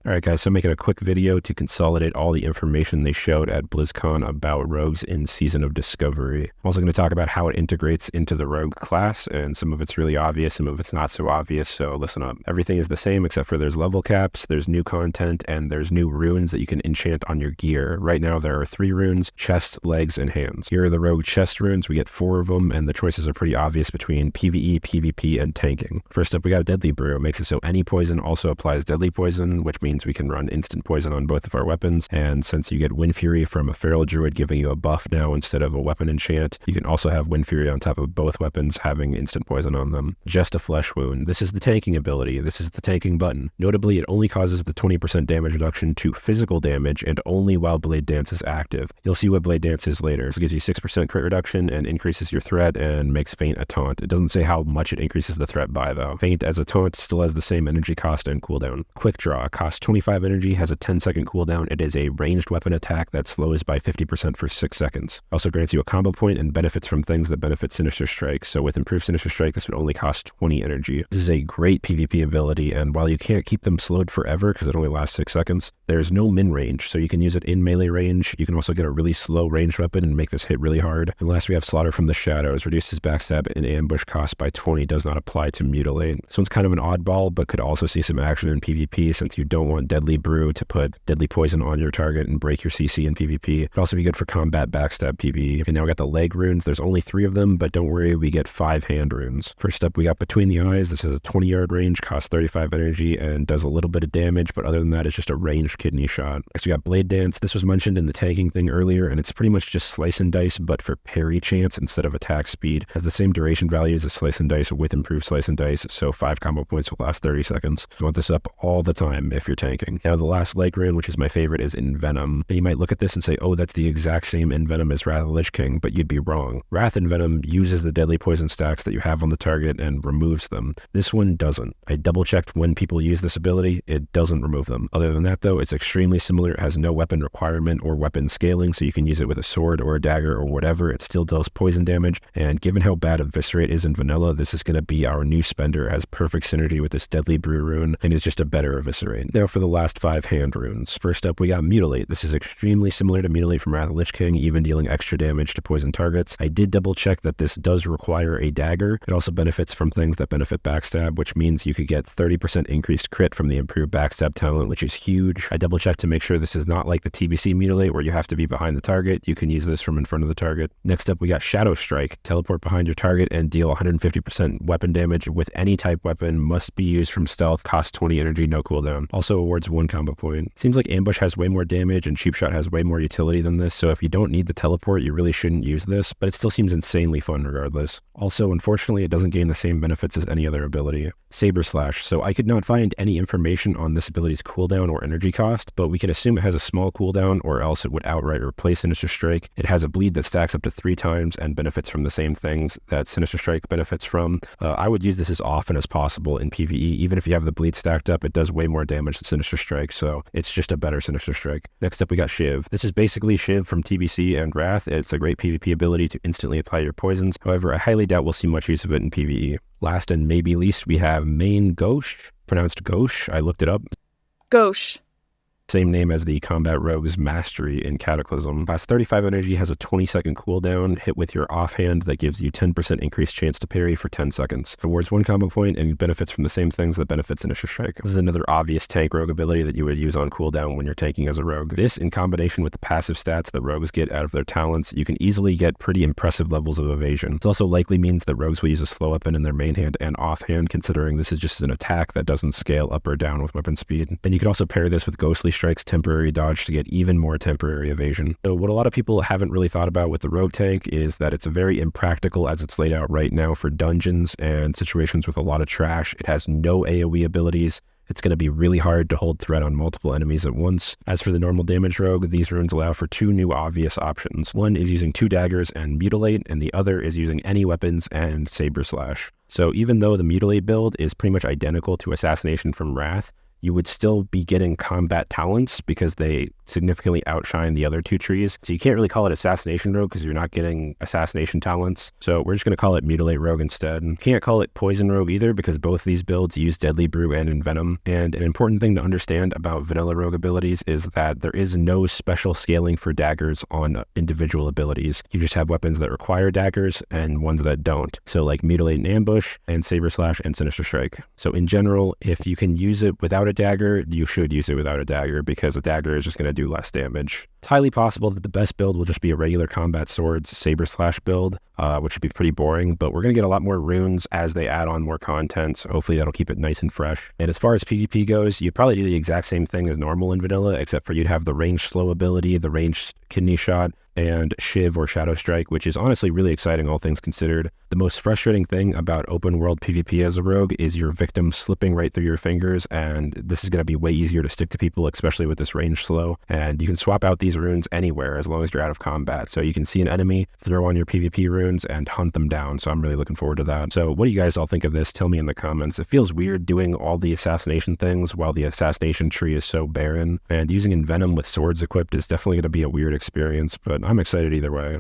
Alright guys, so I'm making a quick video to consolidate all the information they showed at Blizzcon about rogues in Season of Discovery. I'm also going to talk about how it integrates into the rogue class, and some of it's really obvious, some of it's not so obvious, so listen up. Everything is the same except for there's level caps, there's new content, and there's new runes that you can enchant on your gear. Right now there are 3 runes: chest, legs, and hands. Here are the rogue chest runes. We get 4 of them, and the choices are pretty obvious between PvE, PvP, and tanking. First up we got Deadly Brew. It makes it so any poison also applies deadly poison, which means we can run instant poison on both of our weapons, and since you get Wind Fury from a Feral Druid giving you a buff now instead of a weapon enchant, you can also have Wind Fury on top of both weapons having instant poison on them. Just a Flesh Wound. This is the tanking ability. This is the tanking button. Notably, it only causes the 20% damage reduction to physical damage and only while Blade Dance is active. You'll see what Blade Dance is later. This gives you 6% crit reduction and increases your threat and makes Feint a taunt. It doesn't say how much it increases the threat by though. Feint as a taunt still has the same energy cost and cooldown. Quick Draw costs 25 energy, has a 10-second cooldown. It is a ranged weapon attack that slows by 50% for 6 seconds. Also grants you a combo point and benefits from things that benefit Sinister Strike. So with improved Sinister Strike, this would only cost 20 energy. This is a great PvP ability, and while you can't keep them slowed forever because it only lasts 6 seconds, there's no min range, so you can use it in melee range. You can also get a really slow ranged weapon and make this hit really hard. And last we have Slaughter from the Shadows. Reduces backstab and ambush cost by 20, does not apply to Mutilate. This one's kind of an oddball, but could also see some action in PvP since you don't want Deadly Brew to put deadly poison on your target and break your CC in PvP. It could also be good for combat backstab PvE. Okay, now we got the leg runes. There's only 3 of them, but don't worry, we get 5 hand runes. First up, we got Between the Eyes. This has a 20-yard range, costs 35 energy, and does a little bit of damage, but other than that, it's just a ranged kidney shot. Next, we got Blade Dance. This was mentioned in the tanking thing earlier, and it's pretty much just Slice and Dice, but for parry chance instead of attack speed. Has the same duration values as Slice and Dice with improved Slice and Dice, so 5 combo points will last 30 seconds. You want this up all the time if you're tanking. Now, the last leg rune, which is my favorite, is Envenom. And you might look at this and say, oh, that's the exact same Envenom as Wrath of the Lich King, but you'd be wrong. Wrath Envenom uses the deadly poison stacks that you have on the target and removes them. This one doesn't. I double checked when people use this ability. It doesn't remove them. Other than that though, it's extremely similar. It has no weapon requirement or weapon scaling, so you can use it with a sword or a dagger or whatever. It still does poison damage, and given how bad Eviscerate is in vanilla, this is going to be our new spender. It has perfect synergy with this Deadly Brew rune, and is just a better Eviscerate. Now for the last 5 hand runes. First up we got Mutilate. This is extremely similar to Mutilate from Wrath of the Lich King, even dealing extra damage to poison targets. I did double check that this does require a dagger. It also benefits from things that benefit backstab, which means you could get 30% increased crit from the improved backstab talent, which is huge. I double checked to make sure this is not like the TBC Mutilate where you have to be behind the target. You can use this from in front of the target. Next up we got Shadow Strike. Teleport behind your target and deal 150% weapon damage with any type weapon. Must be used from stealth. Costs 20 energy, no cooldown. Also awards 1 combo point. Seems like Ambush has way more damage and Cheap Shot has way more utility than this, so if you don't need the teleport, you really shouldn't use this, but it still seems insanely fun regardless. Also, unfortunately, it doesn't gain the same benefits as any other ability. Saber Slash. So I could not find any information on this ability's cooldown or energy cost, but we can assume it has a small cooldown or else it would outright replace Sinister Strike. It has a bleed that stacks up to 3 times and benefits from the same things that Sinister Strike benefits from. I would use this as often as possible in PvE. Even if you have the bleed stacked up, it does way more damage than Sinister Strike, so it's just a better Sinister Strike. Next up we got Shiv. This is basically Shiv from TBC and Wrath. It's a great PvP ability to instantly apply your poisons. However, I highly doubt we'll see much use of it in PvE. Last and maybe least, we have Main Gauche, pronounced Gauche. I looked it up. Gauche. Same name as the Combat Rogue's Mastery in Cataclysm. Costs 35 energy, has a 20-second cooldown, hit with your offhand that gives you 10% increased chance to parry for 10 seconds. Awards 1 combo point and benefits from the same things that benefits Sinister Strike. This is another obvious tank rogue ability that you would use on cooldown when you're tanking as a rogue. This, in combination with the passive stats that rogues get out of their talents, you can easily get pretty impressive levels of evasion. This also likely means that rogues will use a slow weapon in their main hand and offhand, considering this is just an attack that doesn't scale up or down with weapon speed. And you can also pair this with Ghostly Strike's temporary dodge to get even more temporary evasion. So what a lot of people haven't really thought about with the rogue tank is that it's very impractical as it's laid out right now for dungeons and situations with a lot of trash. It has no AoE abilities. It's going to be really hard to hold threat on multiple enemies at once. As for the normal damage rogue, these runes allow for 2 new obvious options. One is using 2 daggers and Mutilate, and the other is using any weapons and Saber Slash. So even though the Mutilate build is pretty much identical to Assassination from Wrath, you would still be getting combat talents because they significantly outshine the other two trees. So you can't really call it Assassination Rogue because you're not getting Assassination talents. So we're just going to call it Mutilate Rogue instead. And can't call it Poison Rogue either because both these builds use Deadly Brew and Envenom. And an important thing to understand about vanilla rogue abilities is that there is no special scaling for daggers on individual abilities. You just have weapons that require daggers and ones that don't. So like Mutilate and Ambush and Saber Slash and Sinister Strike. So in general, if you can use it without a dagger, you should use it without a dagger because a dagger is just going to do less damage. It's highly possible that the best build will just be a regular combat swords Saber Slash build, which would be pretty boring, but we're going to get a lot more runes as they add on more content, so hopefully that'll keep it nice and fresh. And as far as PvP goes, you'd probably do the exact same thing as normal in vanilla, except for you'd have the range slow ability, the range kidney shot, and Shiv or Shadow Strike, which is honestly really exciting all things considered. The most frustrating thing about open world PvP as a rogue is your victim slipping right through your fingers, and this is going to be way easier to stick to people, especially with this range slow. And you can swap out these runes anywhere as long as you're out of combat. So you can see an enemy, throw on your PvP runes, and hunt them down. So I'm really looking forward to that. So what do you guys all think of this? Tell me in the comments. It feels weird doing all the assassination things while the assassination tree is so barren, and using Envenom with swords equipped is definitely going to be a weird experience, but I'm excited either way.